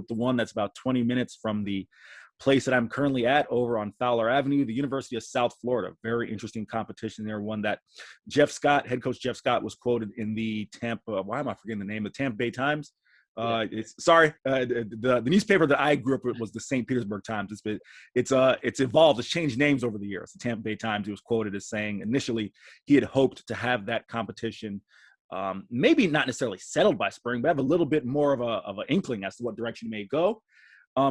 with the one that's about 20 minutes from the place that I'm currently at over on Fowler Avenue, the University of South Florida. Very interesting competition there. One that head coach Jeff Scott was quoted in the why am I forgetting the name? The Tampa Bay Times. The newspaper that I grew up with was the St. Petersburg Times. It's evolved. It's changed names over the years. The Tampa Bay Times, he was quoted as saying initially he had hoped to have that competition maybe not necessarily settled by spring, but have a little bit more of an inkling as to what direction it may go.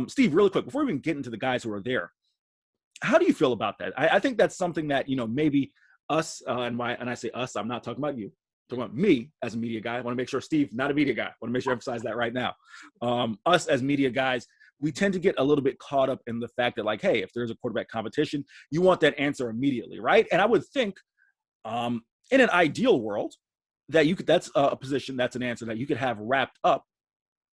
Steve, really quick, before we even get into the guys who are there, how do you feel about that? I think that's something that, maybe us, and I say us, I'm not talking about you. I'm talking about me as a media guy. I want to make sure, Steve, not a media guy. I want to make sure I emphasize that right now. Us as media guys, we tend to get a little bit caught up in the fact that, like, hey, if there's a quarterback competition, you want that answer immediately, right? And I would think in an ideal world that that's a position, that's an answer that you could have wrapped up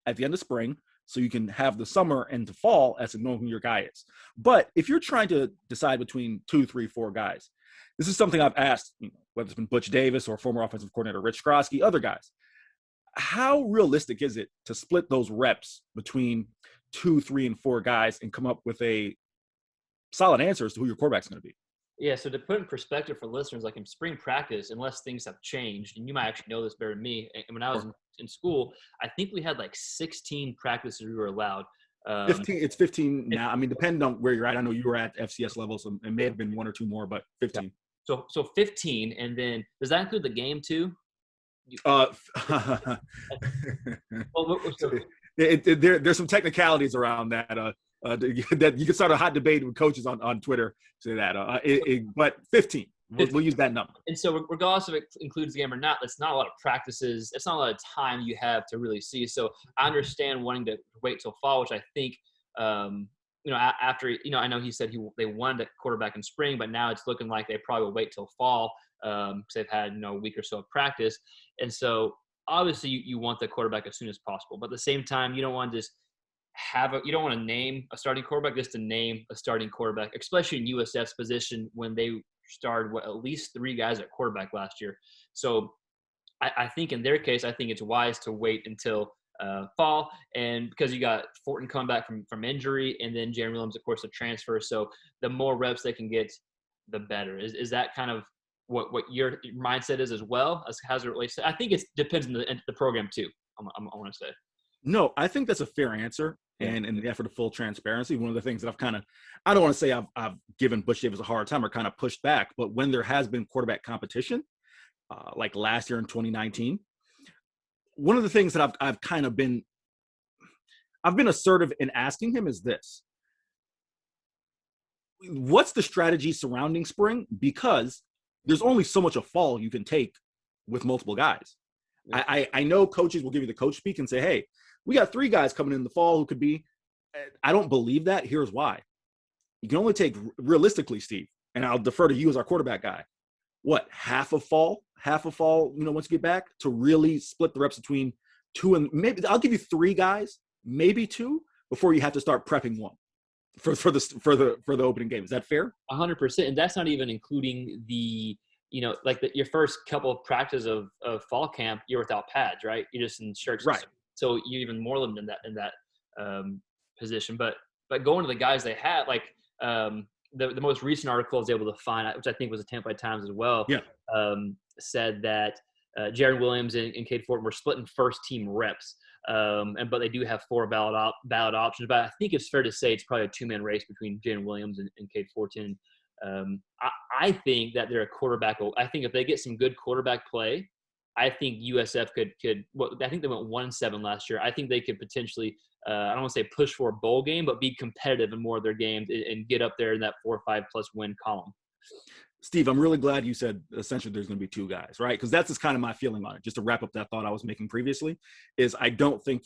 at the end of spring, so you can have the summer into fall as to know who your guy is. But if you're trying to decide between 2, 3, 4 guys, this is something I've asked, whether it's been Butch Davis or former offensive coordinator Rich Skrosky, other guys. How realistic is it to split those reps between 2, 3, and 4 guys and come up with a solid answer as to who your quarterback's going to be? Yeah, so to put in perspective for listeners, like in spring practice, unless things have changed, and you might actually know this better than me, and when I was in school, I think we had like 16 practices we were allowed. 15. It's 15 now. I mean, depending on where you're at. I know you were at FCS levels, so it may have been 1 or 2 more, but 15. Yeah. So 15, and then does that include the game too? There's some technicalities around that. That you can start a hot debate with coaches on Twitter. Say that, but 15. We'll use that number. And so regardless if it includes the game or not, that's not a lot of practices. It's not a lot of time you have to really see. So I understand wanting to wait till fall, which I think, after, I know he said they wanted a quarterback in spring, but now it's looking like they probably will wait till fall because they've had, a week or so of practice. And so obviously you want the quarterback as soon as possible. But at the same time, you don't want to just you don't want to name a starting quarterback just to name a starting quarterback, especially in USF's position when they started at least 3 guys at quarterback last year. So I think in their case, I think it's wise to wait until fall, and because you got Fortin coming back from injury, and then Jaren Williams, of course, a transfer. So the more reps they can get, the better. Is that kind of what your mindset is as well as it relates to? I think it depends on the program too. I want to say. No, I think that's a fair answer. And in the effort of full transparency, one of the things that I don't want to say I've given Butch Davis a hard time or kind of pushed back, but when there has been quarterback competition, like last year in 2019, one of the things that I've been assertive in asking him is this: what's the strategy surrounding spring? Because there's only so much of fall you can take with multiple guys. Yeah. I know coaches will give you the coach speak and say, hey, we got 3 guys coming in the fall who could be. I don't believe that. Here's why. You can only take, realistically, Steve, and I'll defer to you as our quarterback guy, half of fall, once you get back, to really split the reps between 2 and maybe I'll give you 3 guys, maybe 2, before you have to start prepping 1 for the opening game. Is that fair? 100%. And that's not even including the, your first couple of practices of fall camp, you're without pads, right? You're just in shirts. Right. So you're even more limited in that position. But going to the guys they had, like the most recent article I was able to find, which I think was a Tampa Bay Times as well, said that Jaren Williams and Cade Fortin were splitting first team reps, but they do have 4 ballot options. But I think it's fair to say it's probably a 2-man race between Jaren Williams and Cade Fortin. I think that they're a quarterback. I think if they get some good quarterback play, I think USF could. Well, I think they went 1-7 last year. I think they could potentially. I don't want to say push for a bowl game, but be competitive in more of their games and get up there in that 4 or 5 plus win column. Steve, I'm really glad you said essentially there's going to be 2 guys, right? Because that's just kind of my feeling on it. Just to wrap up that thought I was making previously, is I don't think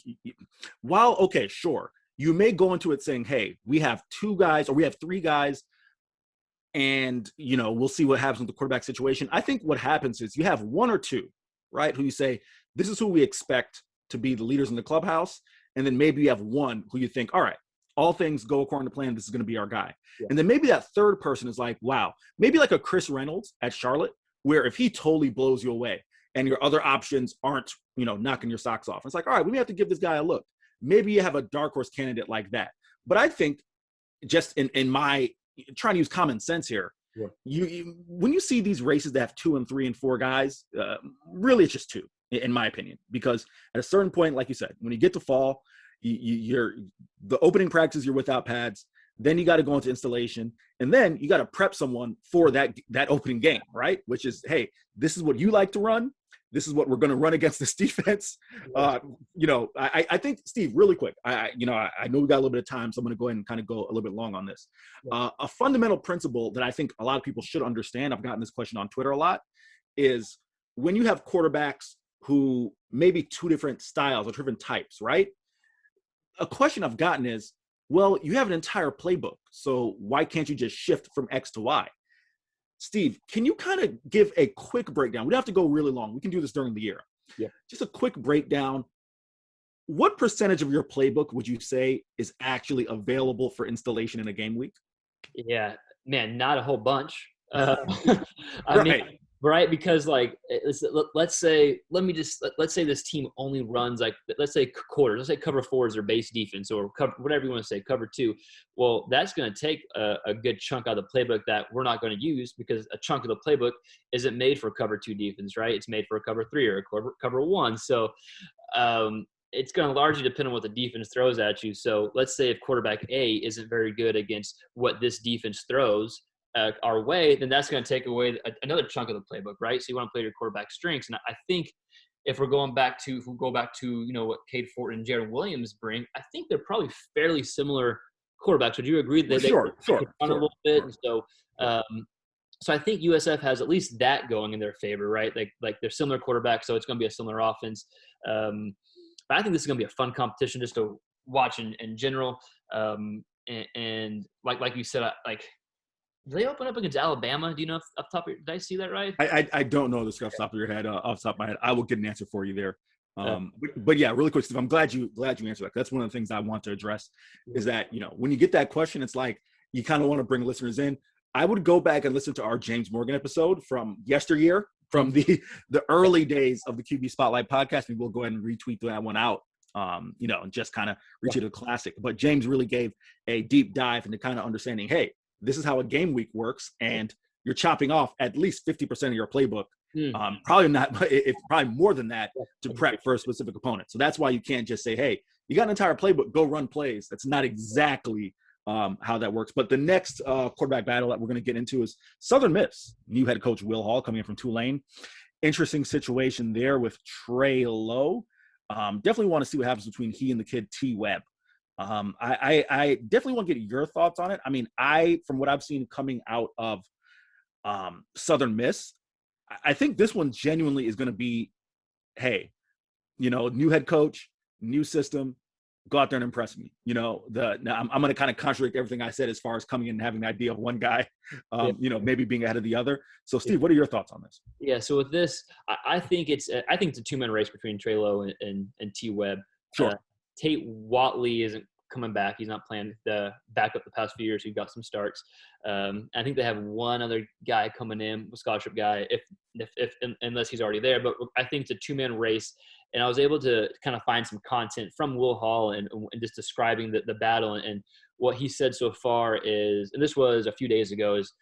while okay, sure, you may go into it saying, hey, we have 2 guys or we have 3 guys, and we'll see what happens with the quarterback situation. I think what happens is you have 1 or 2. Right, who you say, this is who we expect to be the leaders in the clubhouse, and then maybe you have 1 who you think, all right, all things go according to plan, this is going to be our guy. Yeah. And then maybe that 3rd person is like, wow, maybe like a Chris Reynolds at Charlotte, where if he totally blows you away and your other options aren't, knocking your socks off, it's like, all right, we may have to give this guy a look. maybe you have a dark horse candidate like that. But I think just in my trying to use common sense here, Yeah. you when you see these races that have 2 and 3 and 4 guys, really it's just 2, in my opinion, because at a certain point, like you said, when you get to fall, you're the opening practice, you're without pads. Then you got to go into installation, and then you got to prep someone for that opening game, right? Which is, hey, this is what you like to run. This is what we're going to run against this defense. I think, Steve, really quick, I know we got a little bit of time, so I'm going to go ahead and kind of go a little bit long on this. A fundamental principle that I think a lot of people should understand, I've gotten this question on Twitter a lot, is when you have quarterbacks who maybe 2 different styles or different types, right? A question I've gotten is, well, you have an entire playbook, so why can't you just shift from X to Y? Steve, can you kind of give a quick breakdown? We don't have to go really long. We can do this during the year. Yeah. Just a quick breakdown. What percentage of your playbook would you say is actually available for installation in a game week? Yeah, man, not a whole bunch. Right. Mean, right? Because like, let's say this team only runs like, let's say quarters. Let's say cover 4 is their base defense, or cover, whatever you want to say, cover 2. Well, that's going to take a good chunk out of the playbook that we're not going to use, because a chunk of the playbook isn't made for cover 2 defense, right? It's made for a cover 3 or a cover 1. So it's going to largely depend on what the defense throws at you. So let's say if quarterback A isn't very good against what this defense throws our way, then that's going to take away another chunk of the playbook, right? So you want to play your quarterback strengths. And I think if we go back to what Cade Fortin and Jared Williams bring, I think they're probably fairly similar quarterbacks. Would you agree that they run a little bit? And so, so I think USF has at least that going in their favor, right? Like they're similar quarterbacks, so it's going to be a similar offense. But I think this is going to be a fun competition just to watch in general. And like you said, do they open up against Alabama? Do you know off the top of your, did I see that right? I don't know this off the top of your head. Off the top of my head, I will get an answer for you there. But yeah, really quick, Steve, I'm glad you answered that. That's one of the things I want to address is that, when you get that question, it's like you kind of want to bring listeners in. I would go back and listen to our James Morgan episode from yesteryear, from the early days of the QB Spotlight podcast, and we'll go ahead and retweet that one out, and just kind of reach it a classic. But James really gave a deep dive into kind of understanding, hey, this is how a game week works, and you're chopping off at least 50% of your playbook. Probably not, probably more than that, to prep for a specific opponent. So that's why you can't just say, hey, you got an entire playbook, go run plays. That's not exactly how that works. But the next quarterback battle that we're going to get into is Southern Miss. New head coach Will Hall coming in from Tulane. Interesting situation there with Trey Lowe. Definitely want to see what happens between he and the kid T. Webb. I definitely want to get your thoughts on it. I mean, from what I've seen coming out of Southern Miss, I think this one genuinely is going to be, hey, new head coach, new system, go out there and impress me. Now I'm going to kind of contradict everything I said as far as coming in and having the idea of one guy, maybe being ahead of the other. So, Steve, what are your thoughts on this? Yeah. So with this, I think it's a 2-man race between Trey Lowe and T. Webb. Sure. Tate Watley isn't coming back. He's not playing the backup the past few years. He got some starts. I think they have one other guy coming in, a scholarship guy, if unless he's already there. But I think it's a 2-man race. And I was able to kind of find some content from Will Hall and just describing the battle. And what he said so far is, and this was a few days ago, is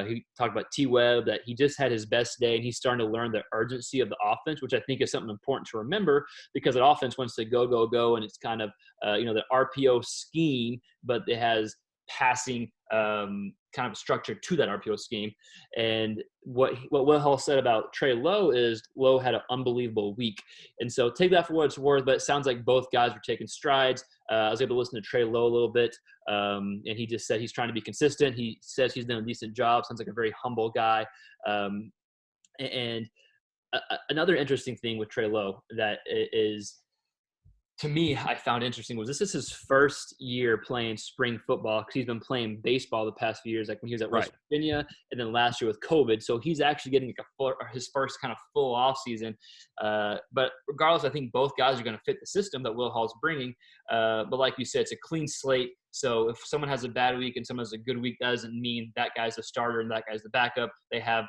he talked about T. Webb, that he just had his best day and he's starting to learn the urgency of the offense, which I think is something important to remember, because the offense wants to go, go, go. And it's kind of, the RPO scheme, but it has passing kind of structure to that RPO scheme. And what Will Hall said about Trey Lowe is Lowe had an unbelievable week. And so take that for what it's worth, but it sounds like both guys were taking strides. I was able to listen to Trey Lowe a little bit, and he just said he's trying to be consistent. He says he's done a decent job. Sounds like a very humble guy. And another interesting thing with Trey Lowe that is, to me, I found interesting was this is his first year playing spring football, because he's been playing baseball the past few years, like when he was at West Virginia, and then last year with COVID. So he's actually getting his first kind of full off season. But regardless, I think both guys are going to fit the system that Will Hall's bringing. But like you said, it's a clean slate. So if someone has a bad week and someone has a good week, doesn't mean that guy's the starter and that guy's the backup. They have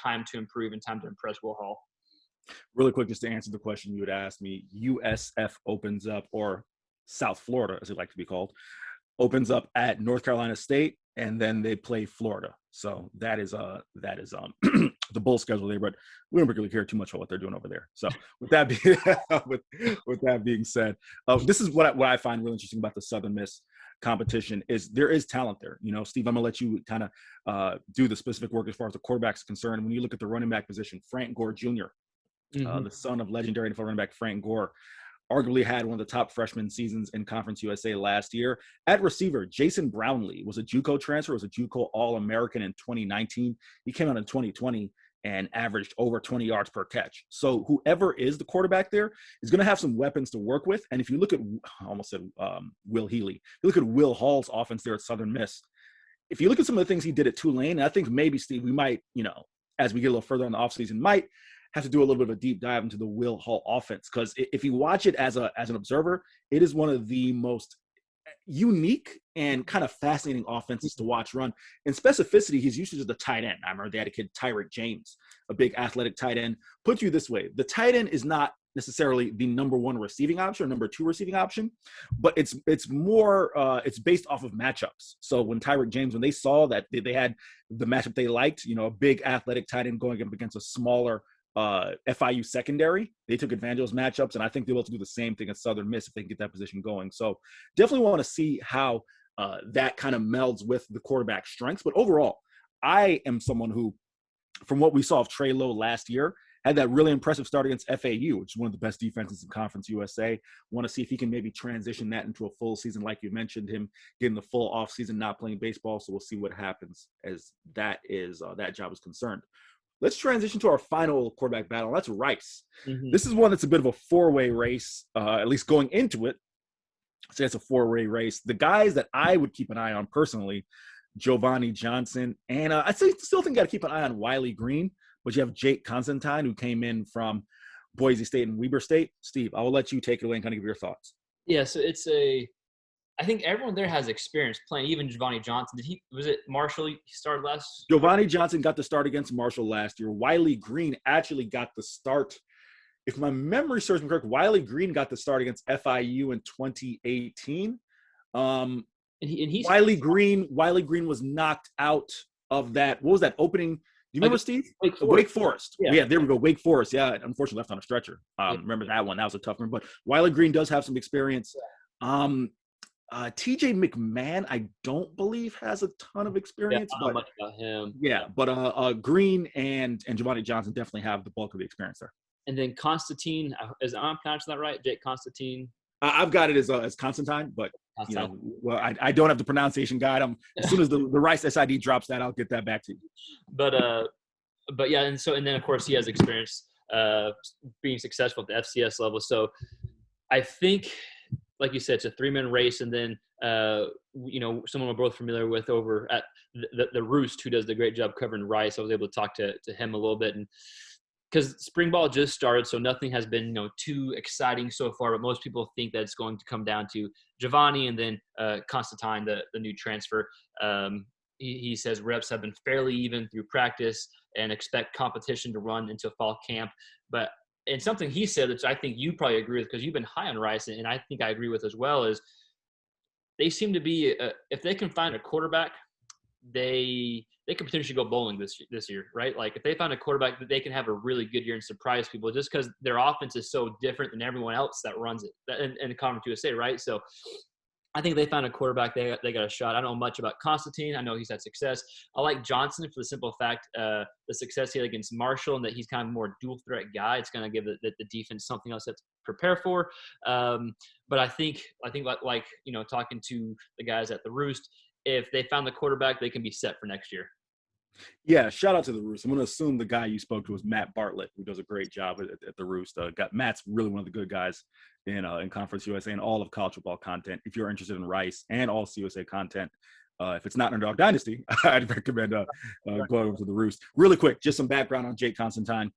time to improve and time to impress Will Hall. Really quick, just to answer the question you had asked me, USF opens up, or South Florida, as it like to be called, opens up at North Carolina State, and then they play Florida. So that is the bowl schedule there, but we don't particularly care too much about what they're doing over there. So with that being with that being said, this is what I find really interesting about the Southern Miss competition is there is talent there. Steve, I'm gonna let you kind of do the specific work as far as the quarterback is concerned. When you look at the running back position, Frank Gore Jr., the son of legendary NFL running back Frank Gore, arguably had one of the top freshman seasons in Conference USA last year. At receiver, Jason Brownlee was a JUCO transfer, was a JUCO All-American in 2019. He came out in 2020 and averaged over 20 yards per catch. So whoever is the quarterback there is going to have some weapons to work with. And if you look at, I almost said Will Healy, if you look at Will Hall's offense there at Southern Miss, if you look at some of the things he did at Tulane, I think maybe, Steve, we might, as we get a little further in the offseason, might have to do a little bit of a deep dive into the Will Hall offense, because if you watch it as an observer, it is one of the most unique and kind of fascinating offenses to watch run. In specificity, his usage of the tight end. I remember they had a kid, Tyreek James, a big athletic tight end. Put you this way, the tight end is not necessarily the number one receiving option or number two receiving option, but it's more it's based off of matchups. So when Tyreek James, when they saw that they had the matchup they liked, a big athletic tight end going up against a smaller FIU secondary, they took advantage of those matchups, and I think they'll be able to do the same thing at Southern Miss if they can get that position going. So definitely want to see how that kind of melds with the quarterback strengths. But overall, I am someone who, from what we saw of Trey Lowe last year, had that really impressive start against FAU, which is one of the best defenses in Conference USA. Want to see if he can maybe transition that into a full season, like you mentioned, him getting the full off season, not playing baseball. So we'll see what happens as that job is concerned. Let's transition to our final quarterback battle, and that's Rice. This is one that's a bit of a four-way race, at least going into it. I'd say it's a four-way race. The guys that I would keep an eye on personally, Giovanni Johnson, and I still think you got to keep an eye on Wiley Green, but you have Jake Constantine, who came in from Boise State and Weber State. Steve, I will let you take it away and kind of give your thoughts. Yeah, so I think everyone there has experience playing, even Giovanni Johnson. Was it Marshall he started last? Giovanni Johnson got the start against Marshall last year. Wiley Green actually got the start. If my memory serves me correct, Wiley Green got the start against FIU in 2018. Wiley Green was knocked out of that. What was that opening? Do you remember, Steve? Wake Forest. Yeah, there we go. Wake Forest. Yeah, unfortunately left on a stretcher. Remember that one. That was a tough one. But Wiley Green does have some experience. TJ McMahon, I don't believe has a ton of experience. I don't know much about him. Yeah, but Green and Giovanni Johnson definitely have the bulk of the experience there. And then Constantine, I'm pronouncing that right? Jake Constantine. I've got it as Constantine, but I don't have the pronunciation guide. As soon as the Rice SID drops that, I'll get that back to you. But yeah, and then of course he has experience being successful at the FCS level. So I think, like you said, it's a three-man race, and then someone we're both familiar with over at the Roost, who does the great job covering Rice. I was able to talk to him a little bit, and because spring ball just started, so nothing has been too exciting so far. But most people think that it's going to come down to Giovanni and then Constantine, the new transfer. He says reps have been fairly even through practice and expect competition to run into fall camp. And something he said, which I think you probably agree with because you've been high on Rice, and I think I agree with as well, is they seem to be if they can find a quarterback, they could potentially go bowling this year, right? Like if they find a quarterback that they can have a really good year and surprise people, just because their offense is so different than everyone else that runs it in Conference USA, right? So I think they found a quarterback, they got a shot. I don't know much about Constantine. I know he's had success. I like Johnson for the simple fact the success he had against Marshall, and that he's kind of a more dual threat guy. It's going to give the defense something else to prepare for. But I think like talking to the guys at the Roost, if they found the quarterback, they can be set for next year. Yeah, shout out to the Roost. I'm going to assume the guy you spoke to was Matt Bartlett, who does a great job at the Roost. Matt's really one of the good guys in Conference USA and all of college football content. If you're interested in Rice and all CUSA content, if it's not Underdog Dynasty, I'd recommend going over to the Roost. Really quick, just some background on Jake Constantine.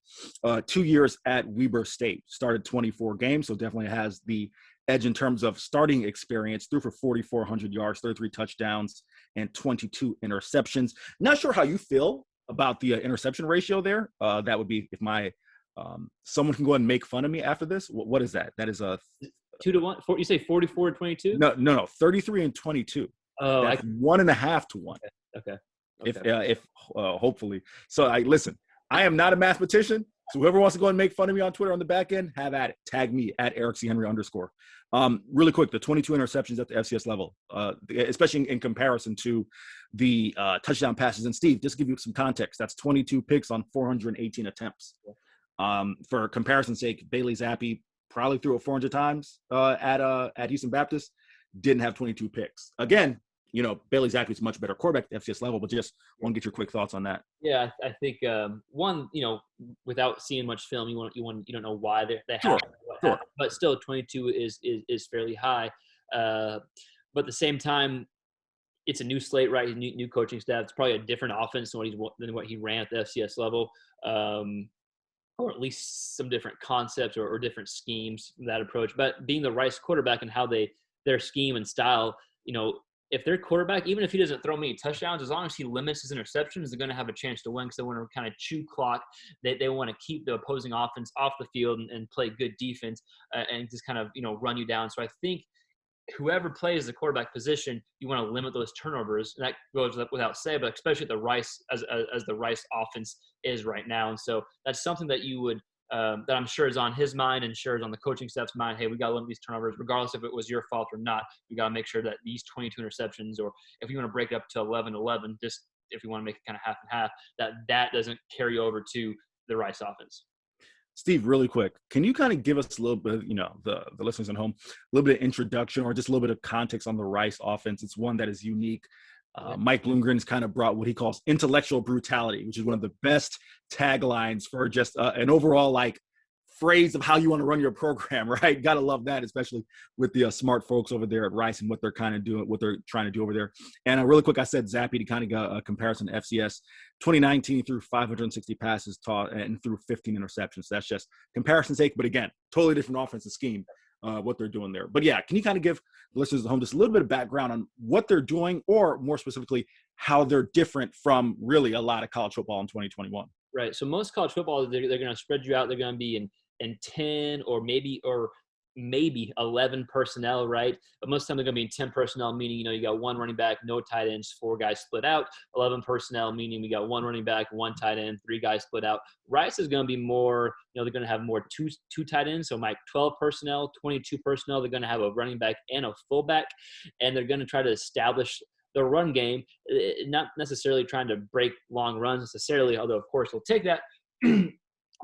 2 years at Weber State, started 24 games, so definitely has the edge in terms of starting experience. Threw for 4,400 yards, 33 touchdowns, and 22 interceptions. Not sure how you feel about the interception ratio there. That would be if my someone can go ahead and make fun of me after this. What is that? That is 2-1. You say 44-22? No, 33 and 22. Oh, that's 1.5 to 1. Okay. If hopefully. So listen. I am not a mathematician. So whoever wants to go and make fun of me on Twitter on the back end, have at it. Tag me at @EricCHenry_. Really quick, the 22 interceptions at the FCS level, especially in comparison to the touchdown passes. And Steve, just to give you some context, that's 22 picks on 418 attempts. For comparison's sake, Bailey Zappi probably threw it 400 times at Houston Baptist, didn't have 22 picks. Again, Bailey Zappi is a much better quarterback at the FCS level, but just want to get your quick thoughts on that. Yeah, I think one, without seeing much film, you don't know why they Sure. happened, but still 22 is fairly high. But at the same time, it's a new slate, right? New coaching staff. It's probably a different offense than what he ran at the FCS level, or at least some different concepts or different schemes from that approach. But being the Rice quarterback and how their scheme and style, if their quarterback, even if he doesn't throw many touchdowns, as long as he limits his interceptions, they're going to have a chance to win because they want to kind of chew clock. They want to keep the opposing offense off the field and play good defense and just kind of, run you down. So I think whoever plays the quarterback position, you want to limit those turnovers. And that goes without say, but especially the Rice as the Rice offense is right now. And so that's something that you would that I'm sure is on his mind and sure is on the coaching staff's mind. Hey, we got to limit these turnovers, regardless if it was your fault or not. We got to make sure that these 22 interceptions, or if you want to break it up to 11-11, just if you want to make it kind of half and half, that doesn't carry over to the Rice offense. Steve, really quick, can you kind of give us a little bit, the listeners at home, a little bit of introduction or just a little bit of context on the Rice offense? It's one that is unique. Mike Bloomgren's kind of brought what he calls intellectual brutality, which is one of the best taglines for just an overall phrase of how you want to run your program, right? Got to love that, especially with the smart folks over there at Rice and what they're kind of doing, what they're trying to do over there. And really quick, I said Zappi to kind of get a comparison to FCS. 2019 threw 560 passes and threw 15 interceptions. That's just comparison's sake, but again, totally different offensive scheme. What they're doing there. But yeah, can you kind of give the listeners at home just a little bit of background on what they're doing, or more specifically, how they're different from really a lot of college football in 2021? Right. So most college football, they're going to spread you out. They're going to be in 10 or maybe 11 personnel, right? But most of the time they're going to be in 10 personnel, meaning, you got one running back, no tight ends, 4 guys split out. 11 personnel, meaning we got one running back, 1 tight end, 3 guys split out. Rice is going to be more, they're going to have more two tight ends. So 12 personnel, 22 personnel, they're going to have a running back and a fullback, and they're going to try to establish the run game, not necessarily trying to break long runs necessarily, although of course they'll take that.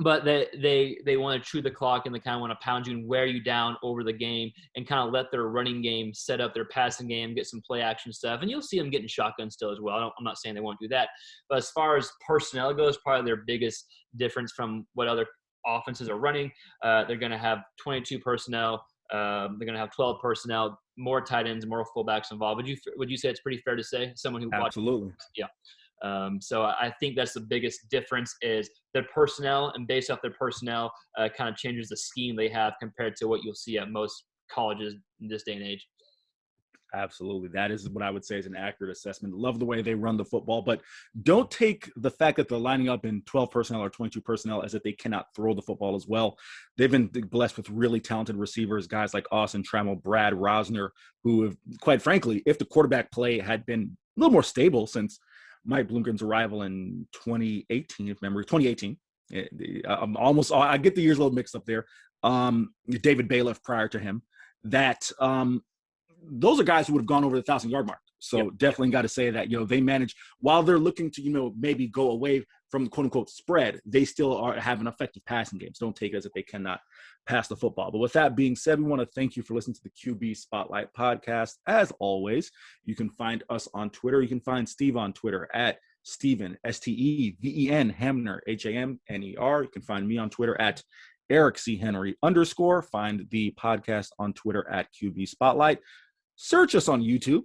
But they want to chew the clock, and they kind of want to pound you and wear you down over the game and kind of let their running game set up their passing game, get some play action stuff. And you'll see them getting shotgun still as well. I'm not saying they won't do that. But as far as personnel goes, probably their biggest difference from what other offenses are running, they're going to have 22 personnel. They're going to have 12 personnel, more tight ends, more fullbacks involved. Would you say it's pretty fair to say? Someone who Absolutely. Watches, yeah. So I think that's the biggest difference is their personnel, and based off their personnel, kind of changes the scheme they have compared to what you'll see at most colleges in this day and age. Absolutely. That is what I would say is an accurate assessment. Love the way they run the football, but don't take the fact that they're lining up in 12 personnel or 22 personnel as if they cannot throw the football as well. They've been blessed with really talented receivers, guys like Austin Trammell, Brad Rosner, who have, quite frankly, if the quarterback play had been a little more stable since Mike Bloomgren's arrival in 2018, I get the years a little mixed up there. David Bailiff prior to him, those are guys who would have gone over the 1,000-yard mark. So yep. Definitely got to say that, they manage, while they're looking to, maybe go away from the quote-unquote spread, they still have an effective passing game. So don't take it as if they cannot pass the football. But with that being said, we want to thank you for listening to the QB Spotlight podcast. As always, you can find us on Twitter. You can find Steve on Twitter at Steven, Steven, Hamner, Hamner. You can find me on Twitter at EricCHenry _. Find the podcast on Twitter at QB Spotlight. Search us on YouTube,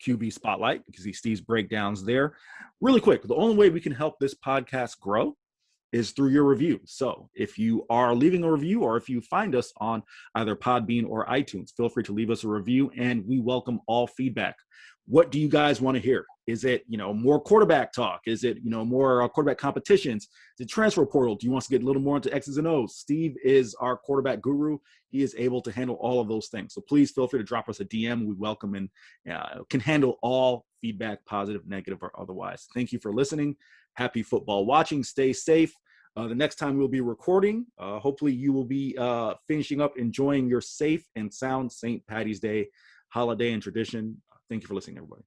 QB Spotlight, because you see Steve's breakdowns there. Really quick, the only way we can help this podcast grow is through your review. So if you are leaving a review, or if you find us on either Podbean or iTunes, feel free to leave us a review, and we welcome all feedback. What do you guys want to hear? Is it, more quarterback talk? Is it, more quarterback competitions? Is it transfer portal? Do you want us to get a little more into X's and O's? Steve is our quarterback guru. He is able to handle all of those things. So please feel free to drop us a DM. We welcome and can handle all feedback, positive, negative, or otherwise. Thank you for listening. Happy football watching. Stay safe. The next time we'll be recording, hopefully you will be finishing up enjoying your safe and sound St. Patty's Day holiday and tradition. Thank you for listening, everybody.